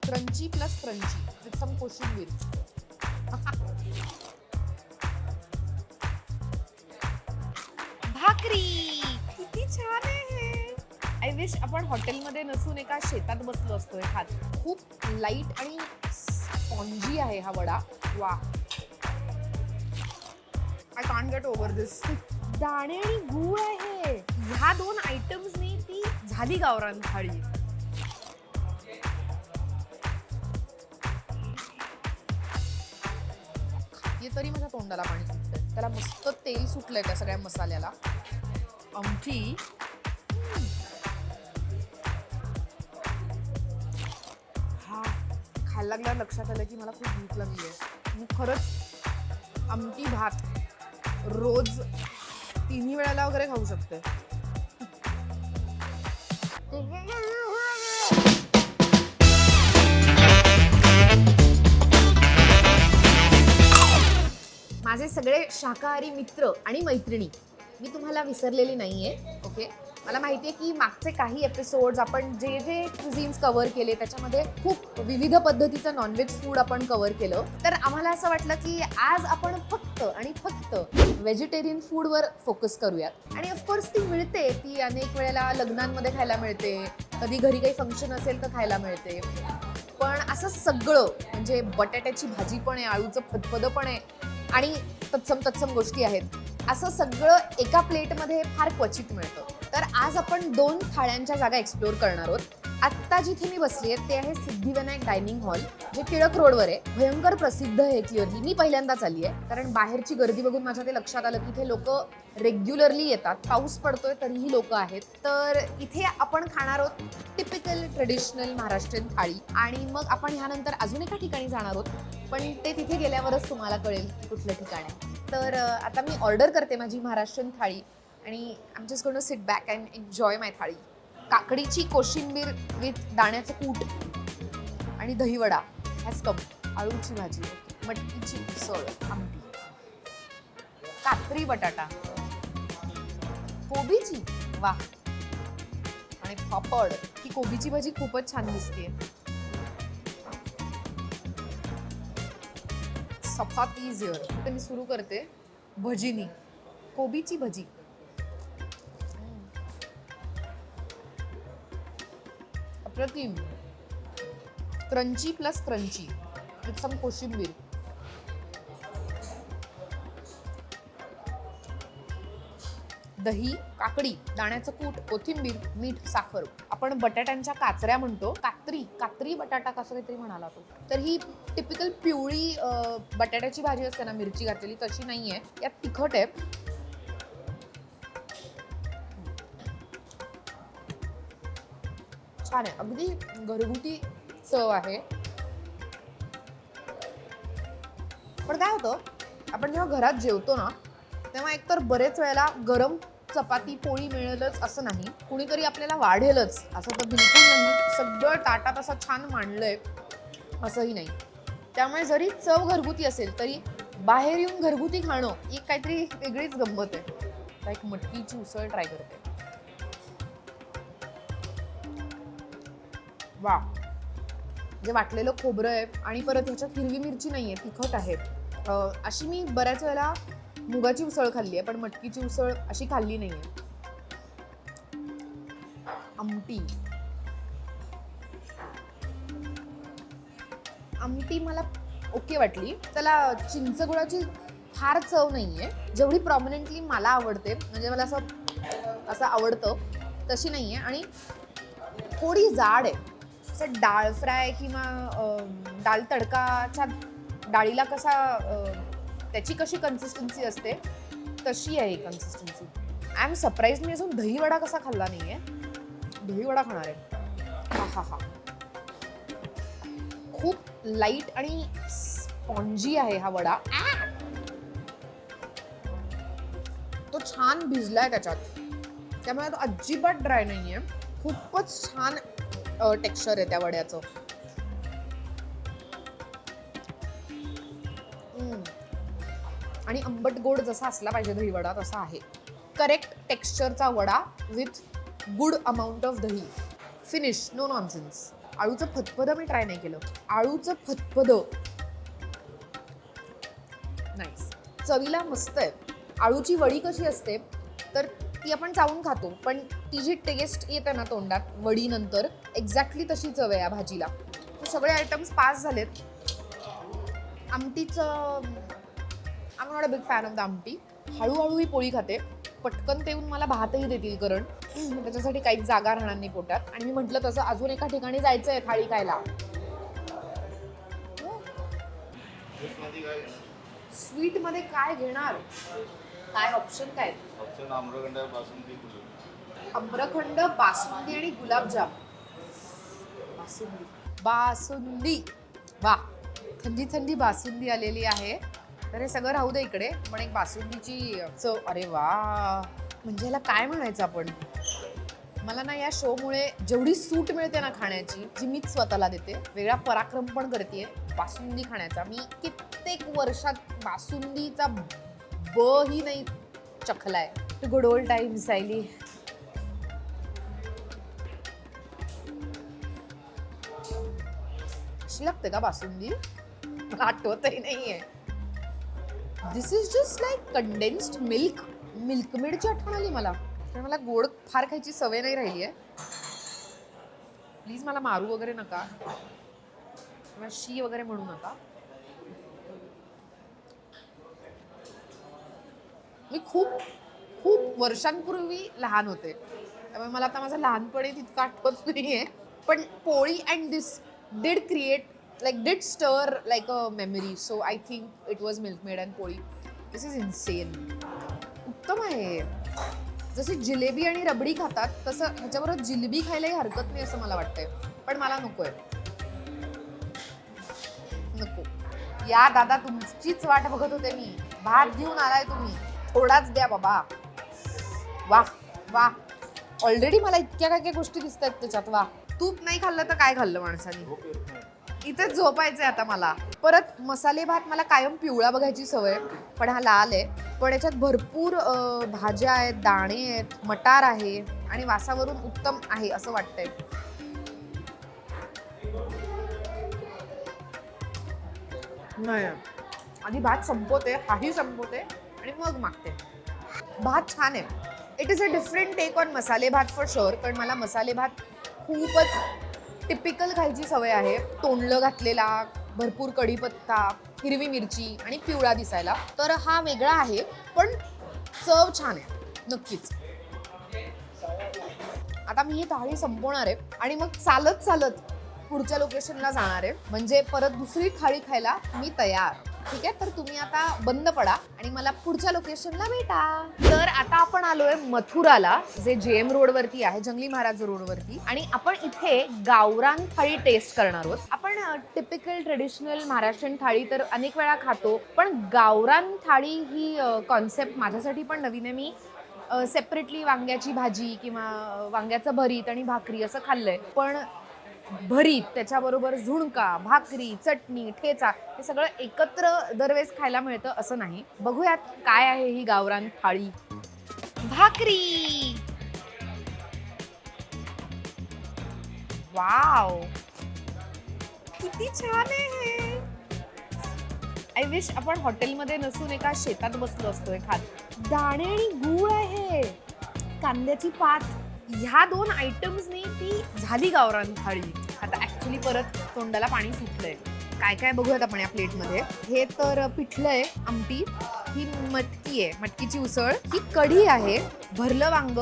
Crunchy plus crunchy with some कोशिंबीर. भाकरी किती छान आहे. आय विश आपण हॉटेलमध्ये नसून एका शेतात बसलो असतोय खात. खूप लाईट आणि स्पॉन्जी आहे हा वडा. वा, आय कांट गेट ओव्हर दिस. दाणे आणि गूळ आहे. ह्या दोन आयटम्सनी ती झाली गावरान थाळी. हे तरी माझ्या तोंडाला पाणी सुटतंय. त्याला मस्त तेल सुटलंय त्या सगळ्या मसाल्याला. आमटी हा खायला लागल्यावर लक्षात आलं की मला खूप भूक लागली आहे. मी खरंच आमटी भात रोज 3 वेळेला वगैरे खाऊ शकते. माझे सगळे शाकाहारी मित्र आणि मैत्रिणी, मी तुम्हाला विसरलेली नाहीये. ओके, मला माहिती आहे की मागचे काही एपिसोड्स आपण जे जे क्युझिन्स कव्हर केले त्याच्यामध्ये खूप विविध पद्धतीचं नॉनव्हेज फूड आपण कव्हर केलं. तर आम्हाला असं वाटलं की आज आपण फक्त आणि फक्त व्हेजिटेरियन फूडवर फोकस करूयात. आणि ऑफकोर्स ती मिळते, ती अनेक वेळेला लग्नांमध्ये खायला मिळते, कधी घरी काही फंक्शन असेल तर खायला मिळते. पण असं सगळं म्हणजे बटाट्याची भाजी पण आहे, आळूचं फदफदं पण आहे आणि तत्सम गोष्टी आहेत. असं सगळं एका प्लेटमध्ये फार क्वचित मिळतं. तर आज आपण 2 थाळ्यांच्या जागा एक्सप्लोअर करणार आहोत. आत्ता जिथे मी बसली आहे ते आहे सिद्धिविनायक डायनिंग हॉल, जे टिळक रोडवर आहे. भयंकर प्रसिद्ध आहे. क्लिअरली मी पहिल्यांदाच आली आहे, कारण बाहेरची गर्दी बघून माझ्या ते लक्षात आलं की इथे लोक रेग्युलरली येतात. पाऊस पडतोय तरीही लोक आहेत. तर इथे आपण खाणार आहोत टिपिकल ट्रेडिशनल महाराष्ट्रीयन थाळी. आणि मग आपण ह्यानंतर अजून एका ठिकाणी जाणार आहोत, पण ते तिथे गेल्यावरच तुम्हाला कळेल कुठलं ठिकाण आहे. तर आता मी ऑर्डर करते माझी महाराष्ट्रीयन थाळी आणि I am just going to sit back and enjoy my thali. काकडीची कोशिंबीर विथ दाण्याचं कूट आणि दहीवडा हॅज कम. आळूची भाजी, मटकीची उसळ, आमटी, कात्री बटाटा, कोबीची वा आणि पापड. ही कोबीची भाजी खूपच छान दिसते. सफात इझियर. तर मी सुरू करते भजीनी, कोबीची भजी. अप्रतिम. Crunchy plus crunchy with some कोशिंबीर. दही, काकडी, दाण्याचं कूट, कोथिंबीर, मीठ, साखर. आपण बटाट्यांच्या काचऱ्या म्हणतो. कात्री बटाटा कसं काहीतरी म्हणाला तो. तर ही टिपिकल पिवळी बटाट्याची भाजी असते ना, मिरची घातलेली, तशी नाहीये. यात तिखट आहे. छान आहे, अगदी घरगुती चव आहे. पण काय होतं, आपण जेव्हा घरात जेवतो ना तेव्हा एकतर बरेच वेळेला गरम चपाती पोळी मिळेलच असं नाही, कुणीतरी आपल्याला वाढेलच असं तर बिलकुल नाही. सगळं ताटात असं छान मांडलंय असंही नाही. त्यामुळे जरी चव घरगुती असेल तरी बाहेर येऊन घरगुती खाणं ही काहीतरी वेगळीच गंमत आहे. तर एक मटकीची उसळ ट्राय करते. वा, जे वाटलेलं खोबरं आहे आणि परत ह्याच्यात हिरवी मिरची नाहीये, तिखट आहे. अशी मी बऱ्याच वेळेला मुगाची उसळ खाल्ली आहे, पण मटकीची उसळ अशी खाल्ली नाहीये. आमटी मला ओके वाटली. त्याला चिंचगुळाची फार चव नाहीये, जेवढी प्रॉमिनंटली मला आवडते. म्हणजे मला असं आवडतं तशी नाहीये. आणि थोडी जाड आहे. असं डाळ फ्राय किंवा डाळ तडकाच्या डाळीला कसा त्याची कशी कन्सिस्टन्सी असते तशी आहे कन्सिस्टन्सी. I am surprise. मी अजून दहीवडा कसा खाल्ला नाहीये. दहीवडा खाणार आहे. हा खूप लाईट आणि स्पॉन्जी आहे हा वडा. तो छान भिजलाय त्याच्यात, त्यामुळे तो अजिबात ड्राय नाहीये. खूपच छान टेक्स्चर आहे त्या वड्याचं. आणि आंबट गोड जसा असला पाहिजे दहीवडा तसा आहे. करेक्ट टेक्स्चरचा vada with good amount of dahi. Finish, no nonsense. आळूचं फतफद मी ट्राय नाही केलं. आळूचं फतफद नाईस, चवीला मस्त आहे. आळूची वडी कशी असते तर ती आपण चावून खातो, पण ती जी टेस्ट येते ना तोंडात वडीनंतर एक्झॅक्टली तशी चव आहे या भाजीला. सगळे आयटम्स पास झालेत. आमटीचं I am not a big fan of the amti. हळूहळू ही पोळी खाते. पटकन ते येऊन मला भातही देतील कारण त्याच्यासाठी काहीच जागा राहणार नाही पोटात. आणि मी म्हटलं तसं अजून एका ठिकाणी जायचं आहे थाळी खायला. स्वीट मध्ये काय घेणार? काय ऑप्शन काय? ऑप्शन आम्रखंड, बासुंदी, आम्रखंड, बासुंदी आणि गुलाबजाम. बासुंदी, बासुंदी, वा, थंडी थंडी बासुंदी आलेली आहे. तर हे सगळं राहू दे इकडे, पण एक बासुंदीची चव, अरे वा, म्हणजे ह्याला काय म्हणायचं आपण. मला ना या शोमुळे जेवढी सूट मिळते ना खाण्याची, जी मीच स्वतःला देते, वेगळा पराक्रम पण करते बासुंदी खाण्याचा. मी कित्येक वर्षात बासुंदीचा ही नाही चखलाय. Good old time Sayali. अशी लागते का बासुंदी? मला आठवतही नाहीये. This is just like condensed milk. मिल्कमेडची आठवण आली मला, कारण मला गोड फार खायची सवय नाही राहिली आहे. प्लीज मला मारू वगैरे नका किंवा शी वगैरे म्हणू नका. मी खूप खूप वर्षांपूर्वी लहान होते, त्यामुळे मला आता माझं लहानपणी तितकं आठवत नाहीये. पण पोळी and this did create did stir like a memory, so I think it was milkmaid and पोळी. This is insane. उत्तम आहे. जसे जिलेबी आणि रबडी खातात तसं ह्याच्याबरोबर जिलेबी खायलाही हरकत नाही असं मला वाटतंय, पण मला नकोय. नको या दादा, तुमचीच वाट बघत होते मी. भात घेऊन आलाय तुम्ही, थोडाच द्या बाबा. वा वा, ऑलरेडी मला इतक्या काय काय गोष्टी दिसत आहेत त्याच्यात. वा, तूप नाही खाल्लं तर काय खाल्लं माणसाने. इथेच झोपायचंय आता मला. परत मसाले भात मला कायम पिवळा बघायची सवय, पण हा लाल आहे. पण याच्यात भरपूर भाज्या आहेत, दाणे आहेत, मटार आहे आणि वासावरून उत्तम आहे असं वाटतंय. नाही, आधी भात संपवते, हाही संपवते आणि मग मागते. भात छान आहे. It is a different take on masale bhat for sure, कारण मला मसाले भात खूपच टिपिकल खायची सवय आहे. तोंडलं घातलेला, भरपूर कढीपत्ता, हिरवी मिरची आणि पिवळा दिसायला. तर हा वेगळा आहे, पण चव छान आहे नक्कीच. आता मी ही थाळी संपवणार आहे आणि मग चालत चालत पुढच्या लोकेशनला जाणार आहे. म्हणजे परत दुसरी थाळी खायला मी तयार. ठीक आहे, तर तुम्ही आता बंद पडा आणि मला पुढच्या लोकेशनला भेटा. तर आता आपण आलोय मथुराला, जे JM रोडवरती आहे, जंगली महाराज रोडवरती. आणि आपण इथे गावरान थाळी टेस्ट करणार आहोत. आपण टिपिकल ट्रेडिशनल महाराष्ट्रीयन थाळी तर अनेक वेळा खातो, पण गावरान थाळी ही कॉन्सेप्ट माझ्यासाठी पण नवीन आहे. मी सेपरेटली वांग्याची भाजी किंवा वांग्याचं भरीत आणि भाकरी असं खाल्लंय, पण भरीत त्याच्याबरोबर झुणका, भाकरी, चटणी, ठेचा हे सगळं एकत्र दरवेळेस खायला मिळतं असं नाही. बघूयात काय आहे ही गावरान थाळी. भाकरी, वाव, किती छान आहे. आय विश आपण हॉटेलमध्ये नसून एका शेतात बसलो असतो खात. दाणे आणि गूळ आहे, कांद्याची पात. ह्या 2 आयटम्सनी ती झाली गावरान थाळी. आता ऍक्च्युली परत तोंडाला पाणी सुटलंय. काय काय बघूयात आपण या प्लेटमध्ये. हे तर पिठलं आहे, आमटी. ही मटकी आहे, मटकीची उसळ. ही कढी आहे, भरलं वांग,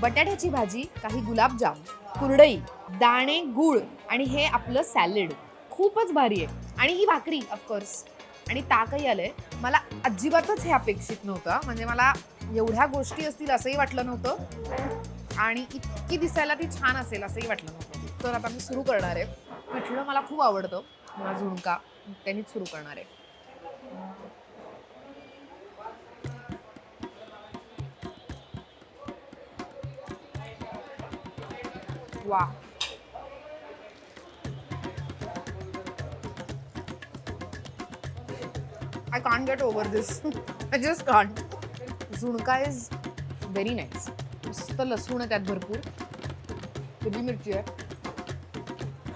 बटाट्याची भाजी, काही गुलाबजाम, कुरडई, दाणे, गूळ आणि हे आपलं सॅलड. खूपच भारी आहे. आणि ही भाकरी ऑफकोर्स, आणि ताकही आलंय. मला अजिबातच हे अपेक्षित नव्हतं. म्हणजे मला एवढ्या गोष्टी असतील असंही वाटलं नव्हतं आणि इतकी दिसायला ती छान असेल असंही वाटलं नव्हतं. तर आता मी सुरू करणार आहे. पिठलं मला खूप आवडतं, मला झुणका त्यांनीच सुरू करणार आहे. वा, I can't get over this. I just can't. Zunka is very nice. मस्त लसूण आहे त्यात, भरपूर हिरवी मिरची आहे.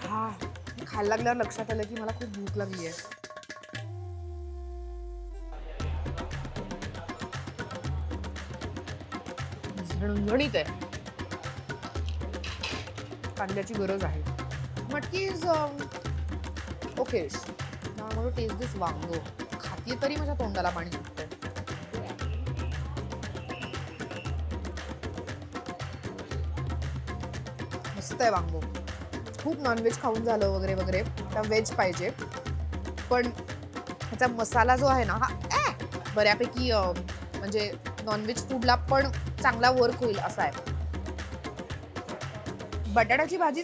हा, खायला लागल्यावर लक्षात आलं की मला खूप भूक लागली आहे. झणझणीत आहे. कांद्याची गरज आहे. मटकी इज ओके. मला टेस्ट दिस वांग. खातीये तरी माझ्या तोंडाला पाणी सुटतंय. मस्त आहे वांग. खूप नॉनव्हेज खाऊन झालं वगैरे वगैरे तर व्हेज पाहिजे, पण ह्याचा मसाला जो आहे ना हा बऱ्यापैकी म्हणजे नॉनव्हेज फूडला पण चांगला वर्क होईल असा आहे. बटाट्याची भाजी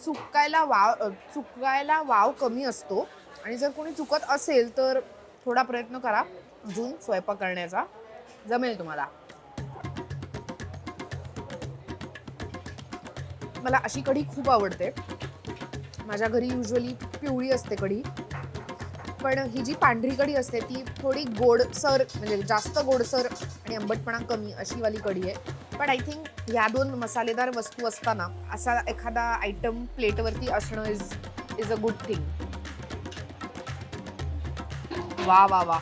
चुकायला वाव कमी असतो आणि जर कोणी चुकत असेल तर थोडा प्रयत्न करा अजून स्वयंपाक करण्याचा, जमेल तुम्हाला. मला अशी कढी खूप आवडते. माझ्या घरी युजली पिवळी असते कढी, पण ही जी पांढरी कढी असते ती थोडी गोडसर, म्हणजे जास्त गोडसर आणि आंबटपणा कमी अशी वाली कढी आहे. पण आय थिंक ह्या दोन मसालेदार वस्तू असताना असा एखादा आयटम प्लेटवरती असणं इज अ गुड थिंग. वा वा वा,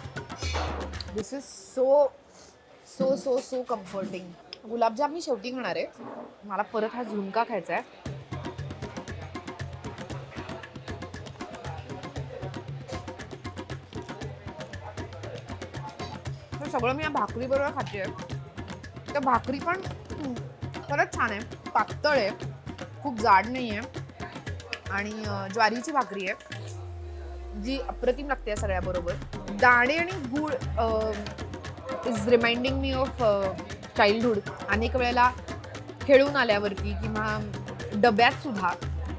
this is so so so so comforting. गुलाबजाम मी शेवटी खाणार आहे. मला परत हा झुणका खायचा आहे. सगळं मी या भाकरी बरोबर खाते. तर भाकरी पण खरंच छान आहे, पातळ आहे, खूप जाड नाही आहे आणि ज्वारीची भाकरी आहे जी अप्रतिम लागते सगळ्या बरोबर. दाणे आणि गूळ is reminding me of childhood. अनेक वेळेला खेळून आल्यावरती किंवा डब्यात सुद्धा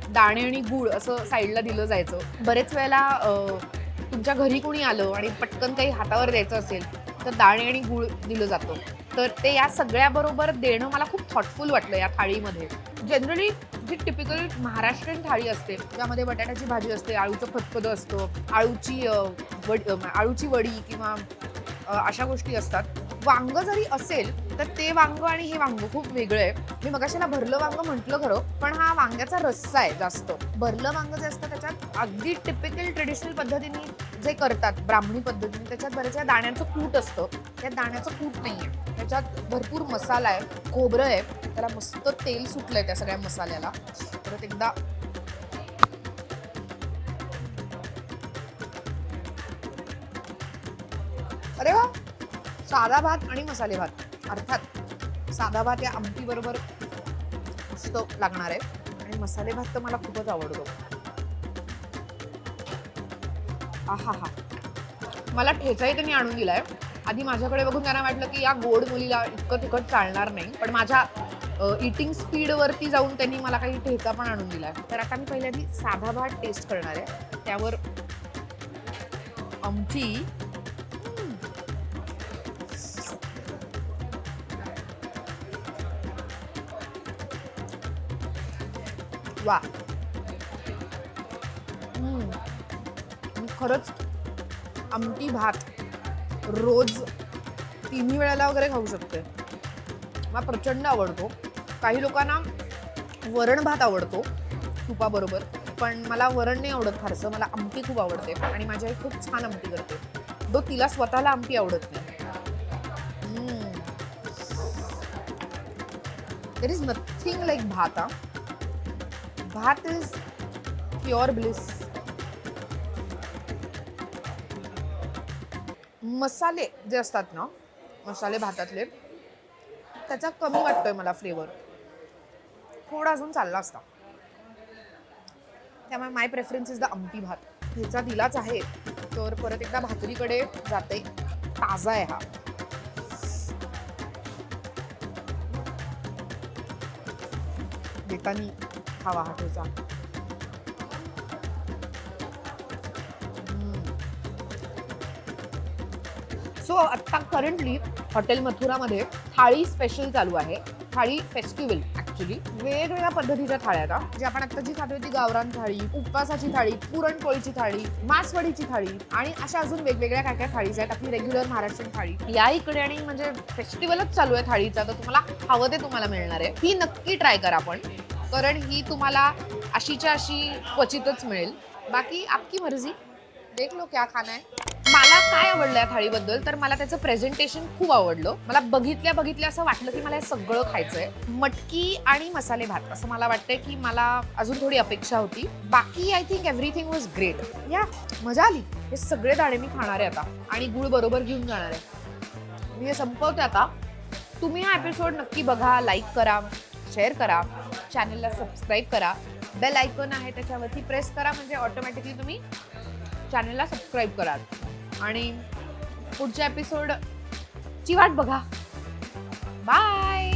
दाणे आणि गूळ असं साईडला दिलं जायचं. बरेच वेळेला तुमच्या घरी कोणी आलं आणि पटकन काही हातावर द्यायचं असेल तर दाणे आणि गूळ दिलं जातं. तर ते या सगळ्याबरोबर देणं मला खूप थॉटफुल वाटलं या थाळीमध्ये. जनरली जी टिपिकल महाराष्ट्रीयन थाळी असते त्यामध्ये बटाट्याची भाजी असते, आळूचं फतफदं असतं, आळूची वडी किंवा अशा गोष्टी असतात. वांग जरी असेल तर ते वांग आणि हे वांग खूप वेगळं आहे. मी मगाशीला भरलं वांग म्हटलं खरं, पण हा वांग्याचा रस्सा आहे जास्त. भरलं वांग जे असतं त्याच्यात अगदी टिपिकल ट्रेडिशनल पद्धतीने जे करतात ब्राह्मणी पद्धतीने, त्याच्यात बऱ्याचशा दाण्याचं कूट असतं. त्या दाण्याचं कूट नाही आहे, त्याच्यात भरपूर मसाला आहे, खोबरं आहे, त्याला मस्त तेल सुटलंय त्या सगळ्या मसाल्याला. परत एकदा अरे वा, साधा भात आणि मसाले भात. अर्थात साधा भात या आमटी बरोबर मस्त लागणार आहे आणि मसाले भात तर मला खूपच आवडतो. आहा हा, मला ठेचाही त्यांनी आणून दिलाय. आधी माझ्याकडे बघून त्यांना वाटलं की या गोड मुलीला इतकं तिखट चालणार नाही, पण माझ्या इटिंग स्पीडवरती जाऊन त्यांनी मला काही ठेचा पण आणून दिलाय. तर आता मी पहिल्यांदा साधा भात टेस्ट करणार आहे, त्यावर आमटी. वा, खरंच आमटी भात रोज 3 वेळेला वगैरे खाऊ शकते. मला प्रचंड आवडतो. काही लोकांना वरण भात आवडतो तुपाबरोबर, पण मला वरण नाही आवडत फारसं. मला आमटी खूप आवडते आणि माझी आई खूप छान आमटी करते, दो तिला स्वतःला आमटी आवडत नाही. देयर इज नथिंग लाईक भात. भात इज प्युअर ब्लिस. मसाले जे असतात ना, मसाले भातातले, त्याचा कमी वाटतोय मला फ्लेवर. थोडा अजून चालला असता. त्यामुळे माय प्रेफरन्स इज द आमटी भात. ह्याचा दिलाच आहे तर परत एकदा भाकरीकडे जाते. ताजा आहे हा. देतानी खावा हा ठेचा. सो आत्ता करंटली हॉटेल मथुरामध्ये थाळी स्पेशल चालू आहे. थाळी फेस्टिवल ॲक्च्युली. वेगवेगळ्या पद्धतीच्या थाळ्या आहेत. जी आपण आत्ता जी खातोय ती गावरान थाळी, उपवासाची थाळी, पुरणपोळीची थाळी, मासवडीची थाळी आणि अशा अजून वेगवेगळ्या काय काय थाळीज आहेत. आपली रेग्युलर महाराष्ट्रीयन थाळी या इकडे आणि म्हणजे फेस्टिवलच चालू आहे थाळीचा, तर तुम्हाला हवं ते तुम्हाला मिळणार आहे. ही नक्की ट्राय करा पण, कारण ही तुम्हाला अशीच्या अशी क्वचितच मिळेल. बाकी आपकी मर्जी, देख लो क्या खाना है. मला काय आवडलं या थाळीबद्दल तर मला त्याचं प्रेझेंटेशन खूप आवडलं. मला बघितल्या असं वाटलं की मला हे सगळं खायचंय. मटकी आणि मसाले भात असं मला वाटतंय की मला अजून थोडी अपेक्षा होती. बाकी I think everything was great. या मजा आली. हे सगळे दाणे मी खाणार आहे आता आणि गुळ बरोबर घेऊन जाणार आहे. मी हे संपवते आता. तुम्ही हा एपिसोड नक्की बघा, लाईक करा, शेअर करा, चॅनलला सबस्क्राईब करा, बेल आयकॉन आहे त्याच्यावरती प्रेस करा म्हणजे ऑटोमॅटिकली तुम्ही चॅनलला सबस्क्राईब कराल आणि पुढच्या एपिसोडची वाट बघा. बाय.